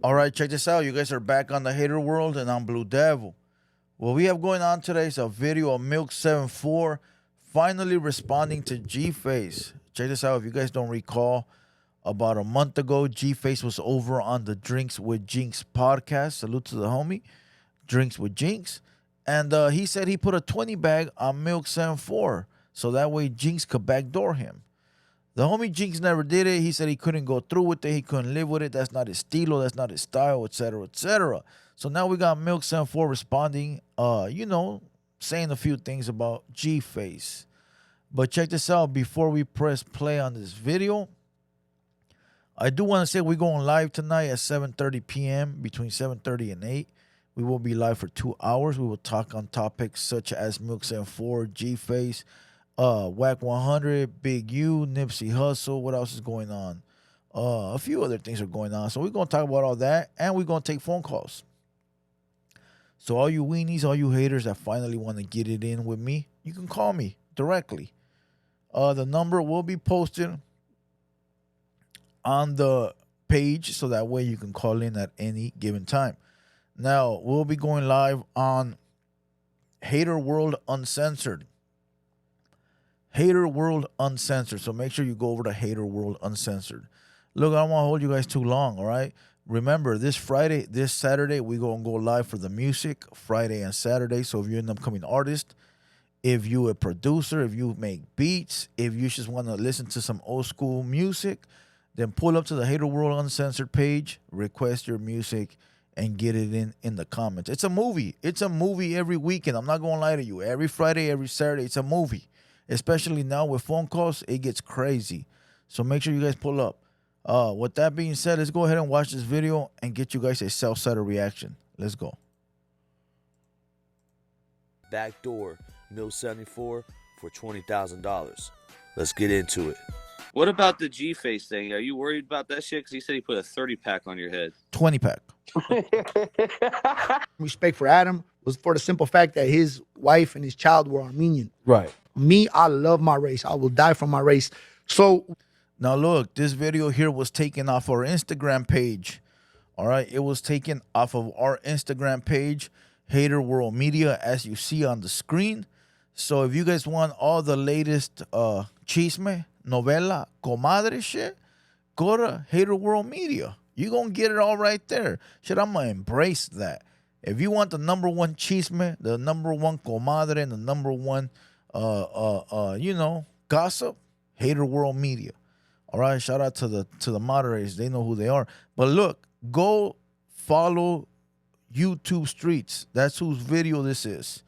All right, check this out. You guys are back on the Hater World, and I'm Blue Devil. What we have going on today is a video of Milk74 finally responding to GFace. Check this out. If you guys don't recall, about a month ago, GFace was over on the Drinks with Jinx podcast. Salute to the homie, Drinks with Jinx. And he said he put a 20 bag on Milk74 so that way Jinx could backdoor him. The homie Jinx never did it. He said he couldn't go through with it. He couldn't live with it. That's not his stilo. That's not his style, etc., etc. So now we got Milk74 responding, saying a few things about GFace. But check this out. Before we press play on this video, I do want to say we're going live tonight at 7:30 p.m. between 7:30 and 8. We will be live for 2 hours. We will talk on topics such as Milk74, GFace, Whack 100, Big U, Nipsey Hussle. What else is going on? A few other things are going on. So we're going to talk about all that, and we're going to take phone calls. So all you weenies, all you haters that finally want to get it in with me, you can call me directly. The number will be posted on the page so that way you can call in at any given time. Now, we'll be going live on TheHaterWorld Uncensored. TheHaterWorld Uncensored. So make sure you go over to TheHaterWorld Uncensored. Look, I don't want to hold you guys too long, all right? Remember, this Saturday, we're going to go live for the music, Friday and Saturday. So if you're an upcoming artist, if you're a producer, if you make beats, if you just want to listen to some old school music, then pull up to the TheHaterWorld Uncensored page, request your music, and get it in the comments. It's a movie. It's a movie every weekend. I'm not going to lie to you. Every Friday, every Saturday, it's a movie. Especially now with phone calls, it gets crazy. So make sure you guys pull up. With that being said, let's go ahead and watch this video and get you guys a Southsider reaction. Let's go. Backdoor Milk74 for $20,000. Let's get into it. What about the GFace thing? Are you worried about that shit? Because he said he put a 30-pack on your head. 20-pack. Respect for Adam was for the simple fact that his wife and his child were Armenian. Right. Me, I love my race. I will die for my race. So now look, this video here was taken off our Instagram page. All right, it was taken off of our Instagram page, TheHaterWorld Media, as you see on the screen. So if you guys want all the latest chisme, novela, comadre shit, go to TheHaterWorld Media. You're going to get it all right there. Shit, I'm going to embrace that. If you want the number one chisme, the number one comadre, and the number one, gossip, TheHaterWorld Media. All right, shout out to the moderators. They know who they are. But look, go follow YouTube Streets. That's whose video this is.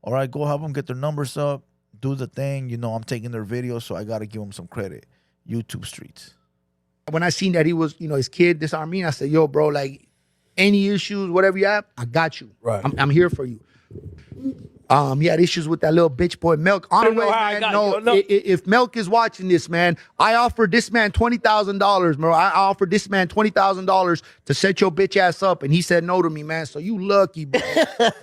All right, go help them get their numbers up. Do the thing. I'm taking their videos, so I got to give them some credit. YouTube Streets. when I seen that he was, his kid, this Armenian, I said, yo, bro, like any issues, whatever you have, I got you. Right. I'm here for you. He had issues with that little bitch boy Milk. On the way, man, if Milk is watching this, man, I offered this man $20,000, bro. I offered this man $20,000 to set your bitch ass up, and he said no to me, man. So you lucky, bro.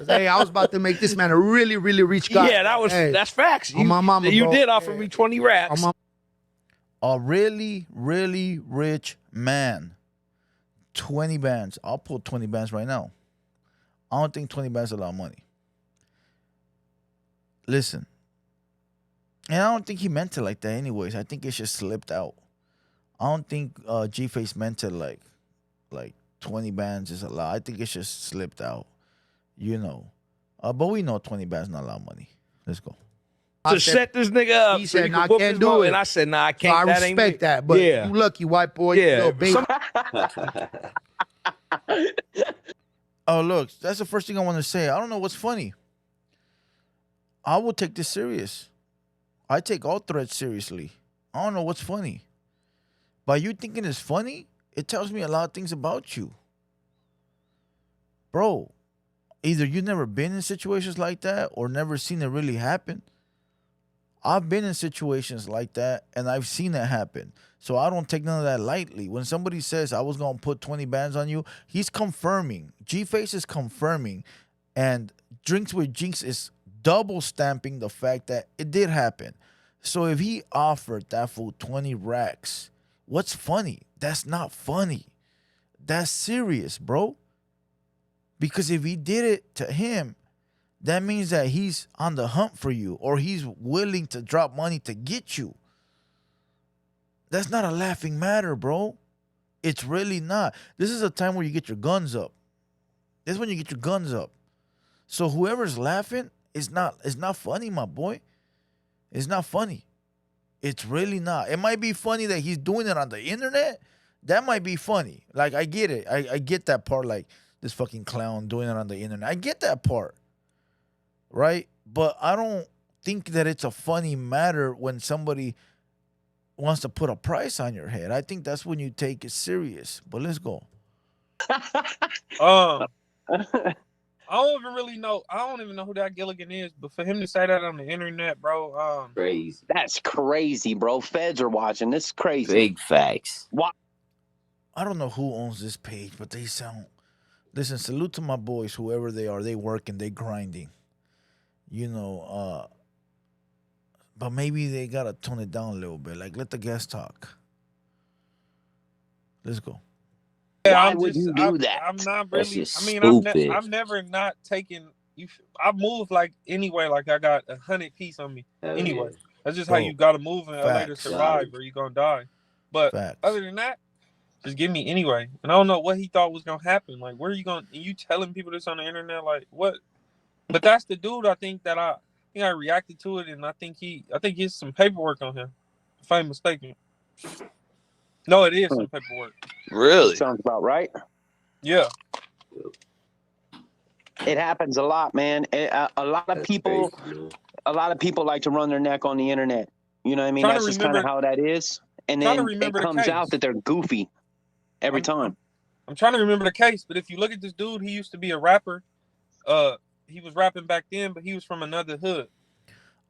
Hey, I was about to make this man a really, really rich guy. Yeah, that's facts. You, my mama, you bro. did offer me 20 racks. A really, really rich man. 20 bands. I'll pull 20 bands right now. I don't think 20 bands is a lot of money. Listen, and I don't think he meant it like that anyways. I think it just slipped out. I don't think GFace meant it like 20 bands is a lot. I think it just slipped out, But we know 20 bands is not a lot of money. Let's go. To set this nigga up. He so said, he nah, I could whoop can't his do mouth. it. And I said, nah, I can't. So I respect that, but yeah. you lucky, white boy. Yeah. Baby. Oh, look, that's the first thing I want to say. I don't know what's funny. I will take this serious. I take all threats seriously. I don't know what's funny. By you thinking it's funny, it tells me a lot of things about you. Bro, either you've never been in situations like that or never seen it really happen. I've been in situations like that, and I've seen it happen. So I don't take none of that lightly. When somebody says I was going to put 20 bands on you, he's confirming. GFace is confirming. And Drinks with Jinx is double stamping the fact that it did happen. So if he offered that fool 20 racks, what's funny? That's not funny. that's serious, bro. Because if he did it to him, that means that he's on the hunt for you or he's willing to drop money to get you. That's not a laughing matter, bro. It's really not. This is a time where you get your guns up. This is when you get your guns up. So whoever's laughing, it's not funny, my boy. It's not funny. It's really not. It might be funny that he's doing it on the internet. That might be funny. Like, I get it. I get that part, like this fucking clown doing it on the internet. I get that part. Right? But I don't think that it's a funny matter when somebody wants to put a price on your head. I think that's when you take it serious. But let's go. I don't even really know. I don't even know who that Gilligan is. But for him to say that on the internet, bro, crazy. That's crazy, bro. Feds are watching. This is crazy. Big facts. What? I don't know who owns this page, but they sound. Listen, salute to my boys, whoever they are. They working, they grinding. You know, but maybe they gotta tone it down a little bit. Like, let the guests talk. Let's go. yeah, Why would you do that? I'm not That's really. just I mean, stupid. I've never not taken. I move like anyway. Like I got 100 piece on me. Hell Anyway, yeah. that's just Bro, how you gotta move in LA to facts. survive, or you gonna die. But Facts. other than that, just give me anyway. And I don't know what he thought was gonna happen. Like, where are you going? You telling people this on the internet? Like, what? But that's the dude. I think I reacted to it, and I think he's some paperwork on him, if I'm mistaken. No, it is some paperwork. Really? Sounds about right. Yeah. It happens a lot, man. A lot of That's people, crazy, man. a lot of people like to run their neck on the internet. You know what I mean? Trying to That's just kind of remember- how that is. And trying to then it remember the comes out case. that they're goofy every time. I'm trying to remember the case, but if you look at this dude, he used to be a rapper. He was rapping back then, but he was from another hood.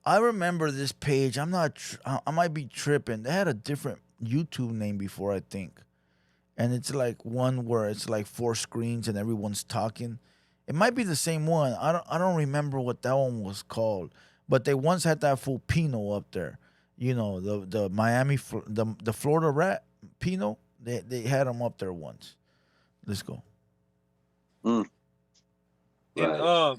I remember this page. I might be tripping. They had a different YouTube name before, I think. And it's like one where it's like 4 screens and everyone's talking. It might be the same one. I don't remember what that one was called. But they once had that fool Pino up there. You know, the Miami, the Florida rat, Pino. They had him up there once. Let's go. And Right.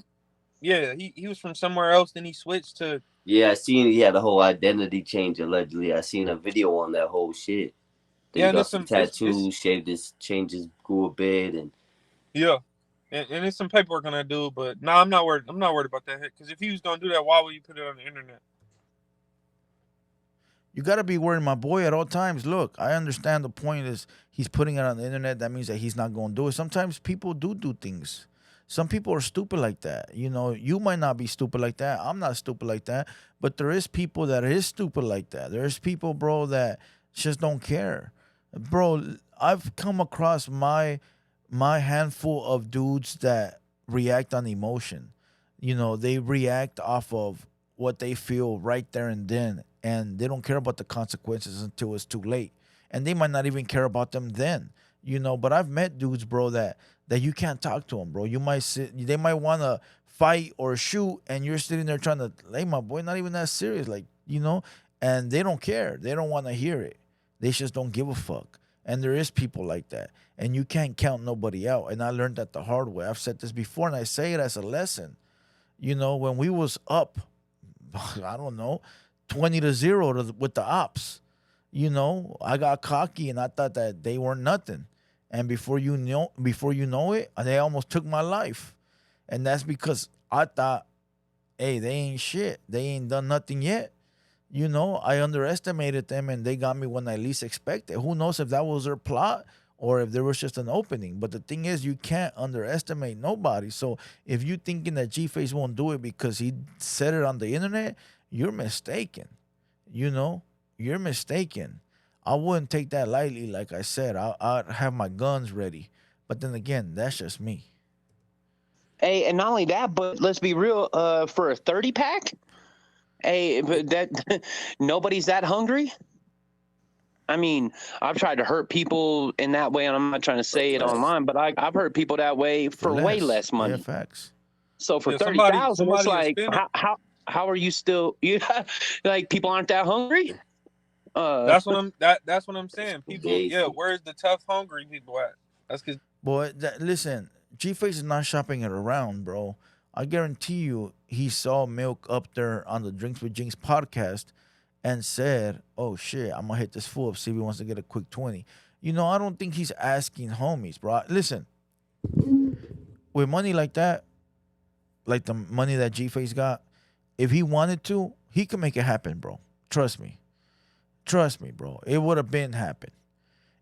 yeah, he was from somewhere else. Then he switched to. Yeah, I seen he had a whole identity change allegedly. I seen a video on that whole shit. Then Yeah, he and got it's some some- it's- tattoos, changed his grew a beard, and Yeah, and there's some paperwork on that dude, but no, I'm not worried. I'm not worried about that. Because if he was gonna do that, why would you put it on the internet? You got to be worried, my boy, at all times. Look, I understand the point is he's putting it on the internet. That means that he's not going to do it. Sometimes people do things. Some people are stupid like that. You know, you might not be stupid like that. I'm not stupid like that. But there is people that is stupid like that. There's people, bro, that just don't care. Bro, I've come across my handful of dudes that react on emotion. You know, they react off of what they feel right there and then. And they don't care about the consequences until it's too late. And they might not even care about them then. You know, but I've met dudes, bro, that you can't talk to them, bro. You might they might want to fight or shoot, and you're sitting there trying to, hey, my boy, not even that serious, like, you know, and they don't care. They don't want to hear it. They just don't give a fuck. And there is people like that. And you can't count nobody out. And I learned that the hard way. I've said this before, and I say it as a lesson. You know, when we was up, I don't know, 20-0 with the ops, you know, I got cocky and I thought that they weren't nothing. And before you know it, they almost took my life. And that's because I thought, hey, they ain't shit. They ain't done nothing yet. You know, I underestimated them and they got me when I least expected. Who knows if that was their plot or if there was just an opening. But the thing is, you can't underestimate nobody. So if you're thinking that GFace won't do it because he said it on the internet, you're mistaken. You know, you're mistaken. I wouldn't take that lightly. Like I said, I'd have my guns ready. But then again, that's just me. Hey, and not only that, but let's be real. For a 30-pack, hey, but that nobody's that hungry. I mean, I've tried to hurt people in that way, and I'm not trying to say it online, but I've hurt people that way for way less money. Yeah, facts. So for Yeah, 30,000, it's somebody like, is spinning. how are you still? Like people aren't that hungry. That's what I'm saying. People, Gay. yeah, where's the tough, hungry people at? That's because. Boy, listen, GFace is not shopping it around, bro. I guarantee you, he saw Milk up there on the Drinks with Jinx podcast and said, "Oh shit, I'm gonna hit this fool up, see if he wants to get a quick 20." You know, I don't think he's asking homies, bro. Listen, with money like that, like the money that GFace got, if he wanted to, he could make it happen, bro. Trust me. Trust me, bro. It would have been happened.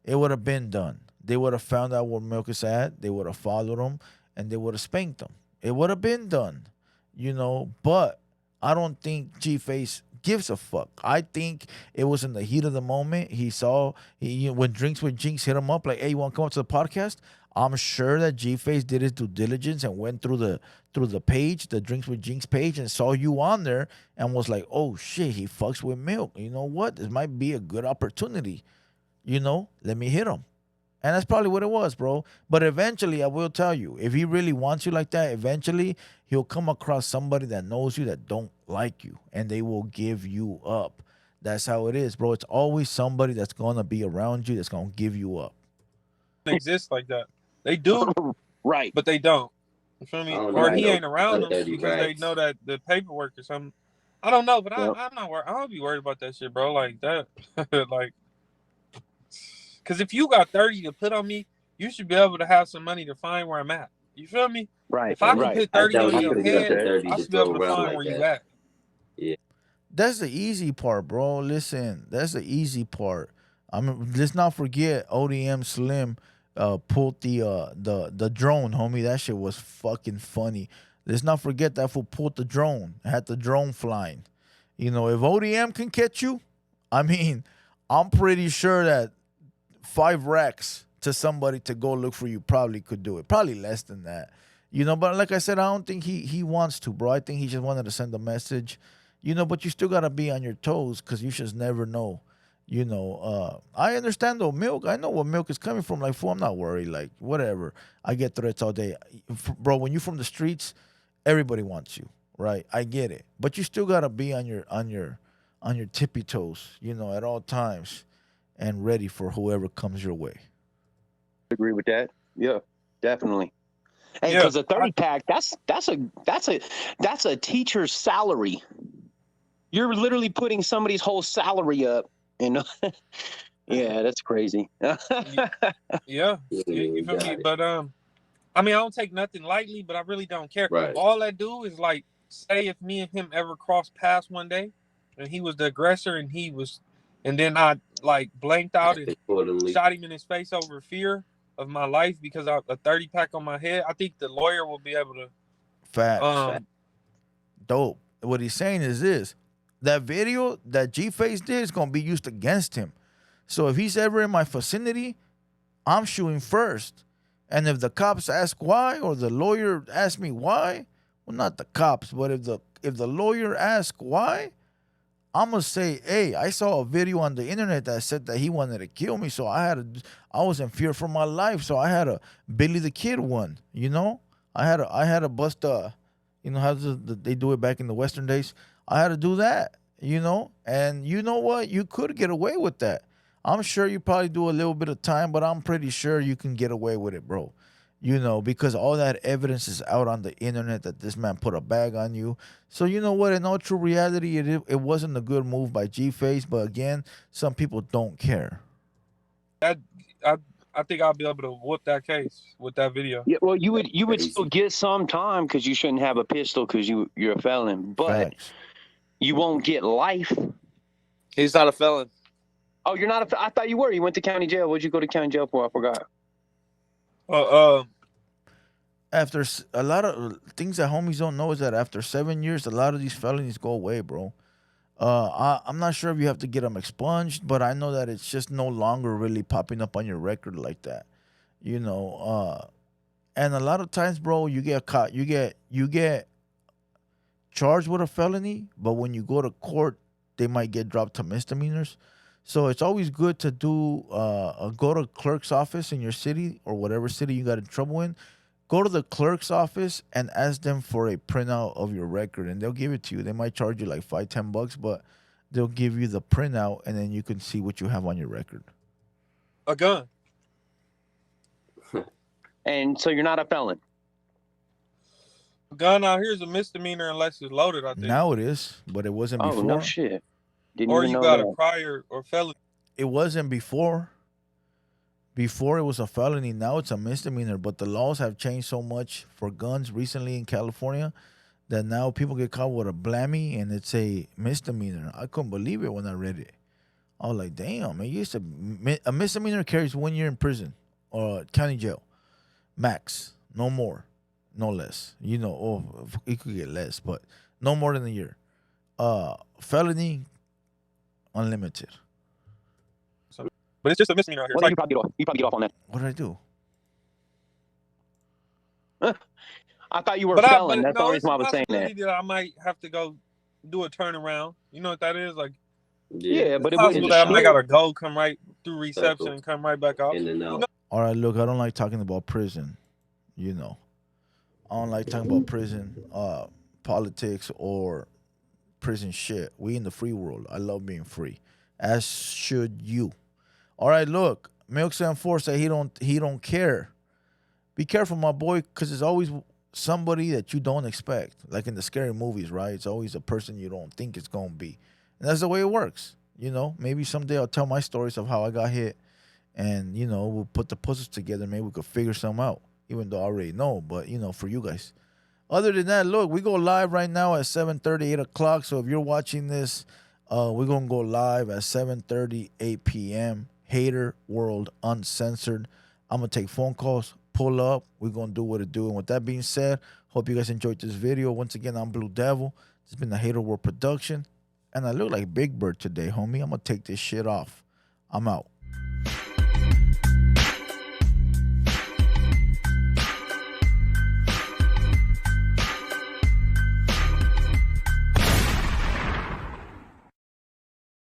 It would have been done. They would have found out where Milk is at. They would have followed him, and they would have spanked him. It would have been done, you know. But I don't think GFace gives a fuck. I think it was in the heat of the moment. He saw when Drinks with Jinx hit him up like, "Hey, you want to come up to the podcast?" I'm sure that GFace did his due diligence and went through the page, the Drinks with Jinx page, and saw you on there and was like, "Oh shit, he fucks with Milk. You know what? This might be a good opportunity. You know, let me hit him." And that's probably what it was, bro. But eventually, I will tell you, if he really wants you like that, eventually he'll come across somebody that knows you that don't like you, and they will give you up. That's how it is, bro. It's always somebody that's gonna be around you that's gonna give you up. Exist like that. They do, right? But they don't. You feel me? Or he ain't around them because they racks. know that the paperwork or something. I don't know, but I'm not worried. I don't be worried about that shit, bro. Like that, like. Because if you got 30 to put on me, you should be able to have some money to find where I'm at. You feel me? Right. If I can put 30 on your head, I should be able to find like where you that. at. Yeah. That's the easy part, bro. Listen, that's the easy part. I mean, let's not forget ODM Slim pulled the drone, homie. That shit was fucking funny. Let's not forget that fool pulled the drone, had the drone flying. You know, if ODM can catch you, I mean, I'm pretty sure that 5 racks to somebody to go look for you probably could do it. Probably less than that. You know, but like I said, I don't think he wants to, bro. I think he just wanted to send a message. You know, but you still gotta be on your toes because you just never know. You know, I understand though, Milk. I know where Milk is coming from. Like, fool, I'm not worried. Like, whatever. I get threats all day, bro. When you're from the streets, everybody wants you, right? I get it, but you still gotta be on your tippy toes. You know, at all times, and ready for whoever comes your way. Agree with that. Yeah, definitely. Hey, because a 30 pack, that's a teacher's salary. You're literally putting somebody's whole salary up. You know, yeah, that's crazy. Yeah, you feel me? But I mean, I don't take nothing lightly, but I really don't care. Right. All I do is like, say if me and him ever cross paths one day, and he was the aggressor, and then I like blanked out and shot him in his face over fear of my life because I a 30 pack on my head. I think the lawyer will be able to. Facts. Dope. What he's saying is this: that video that GFace did is gonna be used against him. So if he's ever in my vicinity, I'm shooting first. And if the cops ask why, or the lawyer asks me why, well, not the cops, but if the lawyer asks why, I'm gonna say, hey, I saw a video on the internet that said that he wanted to kill me, so I was in fear for my life, so I had a Billy the Kid one, you know? I had to bust you know how they do it back in the Western days? I had to do that, you know? And you know what? You could get away with that. I'm sure you probably do a little bit of time, but I'm pretty sure you can get away with it, bro. You know, because all that evidence is out on the internet that this man put a bag on you. So you know what? In all true reality, it wasn't a good move by GFace. But again, some people don't care. I think I'll be able to whoop that case with that video. Yeah, well, you would still get some time because you shouldn't have a pistol because you're a felon, but Facts. You won't get life. He's not a felon. Oh, you're not I thought you were. You went to county jail. What'd you go to county jail for? I forgot. After a lot of things that homies don't know is that after 7 years, a lot of these felonies go away, bro. I'm not sure if you have to get them expunged, but I know that it's just no longer really popping up on your record like that, you know. And a lot of times, bro, you get caught, you get charged with a felony, but when you go to court, they might get dropped to misdemeanors. So it's always good to do go to clerk's office in your city or whatever city you got in trouble in. Go to the clerk's office and ask them for a printout of your record, and they'll give it to you. They might charge you like $5-10, but they'll give you the printout, and then you can see what you have on your record. A gun. and so you're not a felon. Gun out here is a misdemeanor unless it's loaded, I think. Now it is, but it wasn't before. Oh no shit! Didn't Or even you know got that. a prior or felony. It wasn't before. Before it was a felony. Now it's a misdemeanor. But the laws have changed so much for guns recently in California that now people get caught with a blammy and it's a misdemeanor. I couldn't believe it when I read it. I was like, damn, man, a misdemeanor carries 1 year in prison or county jail. Max. No more. No less. You know, it could get less, but no more than a year. Felony, unlimited. But it's just a misdemeanor out here. Well, you probably get off on that. What did I do? I thought you were a felon. That's the only reason why I was saying that. I might have to go do a turnaround. You know what that is? Like, yeah, but it's possible that I might gotta go, come right through reception, and come right back out. In and out. All right, look, I don't like talking about prison. You know, I don't like talking about prison, politics, or prison shit. We in the free world. I love being free, as should you. All right, look, Milk74 said he don't care. Be careful, my boy, because it's always somebody that you don't expect. Like in the scary movies, right? It's always a person you don't think it's going to be. And that's the way it works. You know, maybe someday I'll tell my stories of how I got hit. And, you know, we'll put the puzzles together. Maybe we could figure something out. Even though I already know. But, you know, for you guys. Other than that, look, we go live right now at 7:30, 8 o'clock. So if you're watching this, we're going to go live at 7:30, 8 p.m. TheHaterWorld Uncensored. I'm going to take phone calls. Pull up. We're going to do what it do. And with that being said, hope you guys enjoyed this video. Once again, I'm Blue Devil. This has been the TheHaterWorld production. And I look like Big Bird today, homie. I'm going to take this shit off. I'm out.